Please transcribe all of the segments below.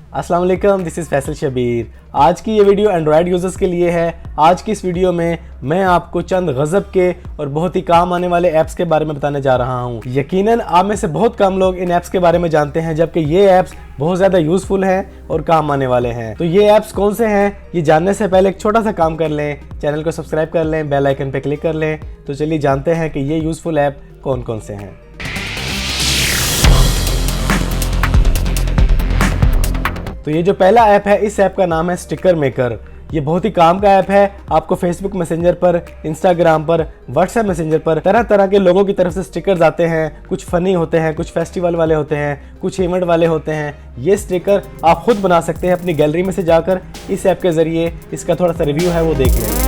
अस्सलाम वालेकुम, this is Faisal Shabir. आज की ये वीडियो एंड्रॉयड यूज़र्स के लिए है। आज की इस वीडियो में मैं आपको चंद गज़ब के और बहुत ही काम आने वाले ऐप्स के बारे में बताने जा रहा हूँ। यकीनन आप में से बहुत कम लोग इन ऐप्स के बारे में जानते हैं, जबकि ये ऐप्स बहुत ज़्यादा यूज़फुल हैं और काम आने वाले हैं। तो ये ऐप्स कौन से हैं, ये जानने से पहले एक छोटा सा काम कर लें, चैनल को सब्सक्राइब कर लें, बेल आइकन पर क्लिक कर लें। तो चलिए जानते हैं कि ये यूज़फुल ऐप कौन कौन से हैं। तो ये जो पहला ऐप है, इस ऐप का नाम है स्टिकर मेकर। ये बहुत ही काम का ऐप है। आपको फेसबुक मैसेंजर पर, इंस्टाग्राम पर, व्हाट्सएप मैसेंजर पर तरह तरह के लोगों की तरफ से स्टिकर्स आते हैं। कुछ फ़नी होते हैं, कुछ फेस्टिवल वाले होते हैं, कुछ इवेंट वाले होते हैं। ये स्टिकर आप खुद बना सकते हैं अपनी गैलरी में से जाकर। इस ऐप के ज़रिए इसका थोड़ा सा रिव्यू है, वो देख लें।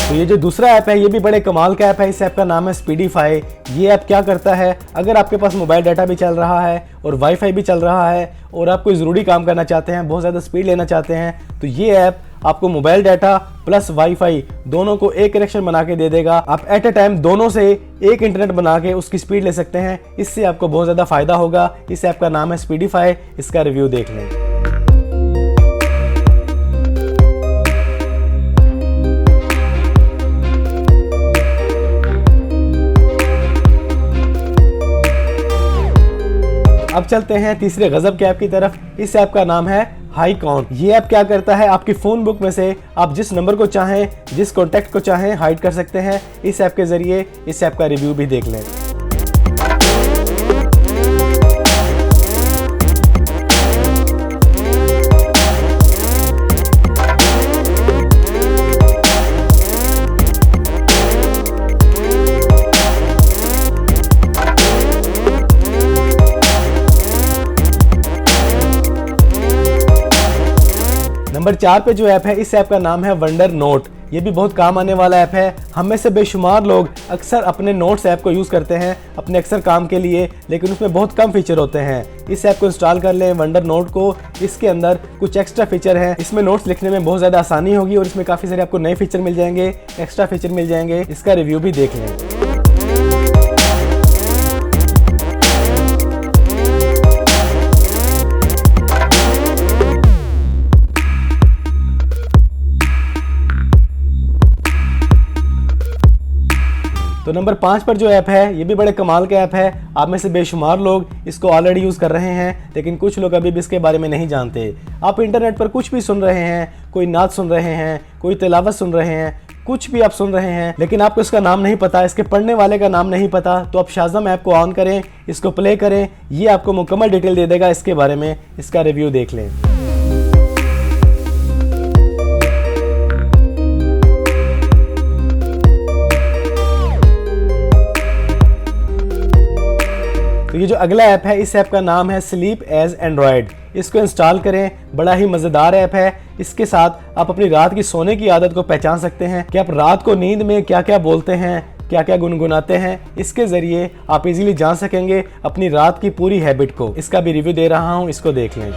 तो ये जो दूसरा ऐप है, ये भी बड़े कमाल का ऐप है। इस ऐप का नाम है स्पीडीफाई। ये ऐप क्या करता है, अगर आपके पास मोबाइल डाटा भी चल रहा है और वाईफाई भी चल रहा है और आप कोई ज़रूरी काम करना चाहते हैं, बहुत ज़्यादा स्पीड लेना चाहते हैं, तो ये ऐप आपको मोबाइल डाटा प्लस वाईफाई दोनों को एक कनेक्शन बना के दे देगा। आप एट ए टाइम दोनों से एक इंटरनेट बना के उसकी स्पीड ले सकते हैं। इससे आपको बहुत ज़्यादा फ़ायदा होगा। इस ऐप का नाम है स्पीडीफाई। इसका रिव्यू देख लें। अब चलते हैं तीसरे गजब के ऐप की तरफ। इस ऐप का नाम है हाईकॉन। ये ऐप क्या करता है, आपकी फ़ोन बुक में से आप जिस नंबर को चाहें, जिस कॉन्टैक्ट को चाहें हाइड कर सकते हैं। इस ऐप के ज़रिए इस ऐप का रिव्यू भी देख लें। नंबर 4 पे जो ऐप है, इस ऐप का नाम है वंडर नोट। ये भी बहुत काम आने वाला ऐप है। हम में से बेशुमार लोग अक्सर अपने नोट्स ऐप को यूज़ करते हैं अपने अक्सर काम के लिए, लेकिन उसमें बहुत कम फीचर होते हैं। इस ऐप को इंस्टॉल कर लें, वंडर नोट को। इसके अंदर कुछ एक्स्ट्रा फीचर हैं। इसमें नोट्स लिखने में बहुत ज़्यादा आसानी होगी और इसमें काफ़ी सारे आपको नए फीचर मिल जाएंगे, एक्स्ट्रा फीचर मिल जाएंगे। इसका रिव्यू भी देख लें। तो नंबर 5 पर जो ऐप है, ये भी बड़े कमाल का ऐप है। आप में से बेशुमार लोग इसको ऑलरेडी यूज़ कर रहे हैं, लेकिन कुछ लोग अभी भी इसके बारे में नहीं जानते। आप इंटरनेट पर कुछ भी सुन रहे हैं, कोई नात सुन रहे हैं, कोई तिलावत सुन रहे हैं, कुछ भी आप सुन रहे हैं, लेकिन आपको इसका नाम नहीं पता, इसके पढ़ने वाले का नाम नहीं पता, तो आप शाज़म ऐप को ऑन करें, इसको प्ले करें। ये आपको मुकम्मल डिटेल दे देगा इसके बारे में। इसका रिव्यू देख लें। तो ये जो अगला ऐप है, इस ऐप का नाम है स्लीप एज एंड्रॉयड। इसको इंस्टॉल करें, बड़ा ही मज़ेदार ऐप है। इसके साथ आप अपनी रात की सोने की आदत को पहचान सकते हैं कि आप रात को नींद में क्या क्या बोलते हैं, क्या क्या गुनगुनाते हैं। इसके ज़रिए आप इजीली जान सकेंगे अपनी रात की पूरी हैबिट को। इसका भी रिव्यू दे रहा हूँ, इसको देख लें।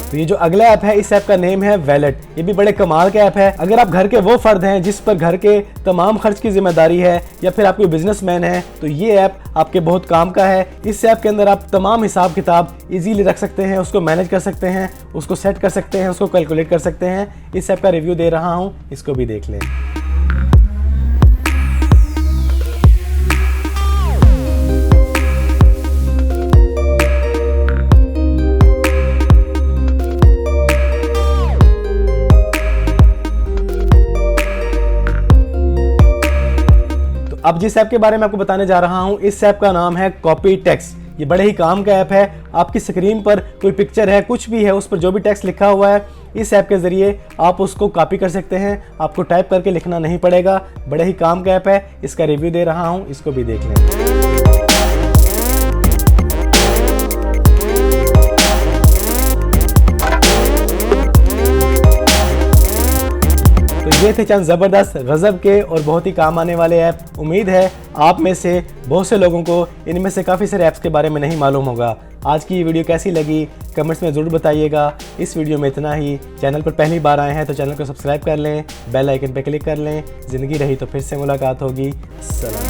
तो ये जो अगला ऐप है, इस ऐप का नेम है वैलेट। ये भी बड़े कमाल का ऐप है। अगर आप घर के वो फर्द हैं जिस पर घर के तमाम खर्च की जिम्मेदारी है, या फिर आप कोई बिजनेसमैन हैं, तो ये ऐप आपके बहुत काम का है। इस ऐप के अंदर आप तमाम हिसाब किताब इजीली रख सकते हैं, उसको मैनेज कर सकते हैं, उसको सेट कर सकते हैं, उसको कैलकुलेट कर सकते हैं। इस ऐप का रिव्यू दे रहा हूँ, इसको भी देख लें। अब जिस ऐप के बारे में आपको बताने जा रहा हूं, इस ऐप का नाम है कॉपी टेक्स्ट। ये बड़े ही काम का ऐप है। आपकी स्क्रीन पर कोई पिक्चर है, कुछ भी है, उस पर जो भी टेक्स्ट लिखा हुआ है, इस ऐप के ज़रिए आप उसको कॉपी कर सकते हैं। आपको टाइप करके लिखना नहीं पड़ेगा। बड़े ही काम का ऐप है। इसका रिव्यू दे रहा हूँ, इसको भी देख लें। ये थे चंद ज़बरदस्त गज़ब के और बहुत ही काम आने वाले ऐप। उम्मीद है आप में से बहुत से लोगों को इनमें से काफ़ी सारे ऐप्स के बारे में नहीं मालूम होगा। आज की ये वीडियो कैसी लगी कमेंट्स में ज़रूर बताइएगा। इस वीडियो में इतना ही। चैनल पर पहली बार आए हैं तो चैनल को सब्सक्राइब कर लें, बेल आइकन पर क्लिक कर लें। ज़िंदगी रही तो फिर से मुलाकात होगी। सलाम।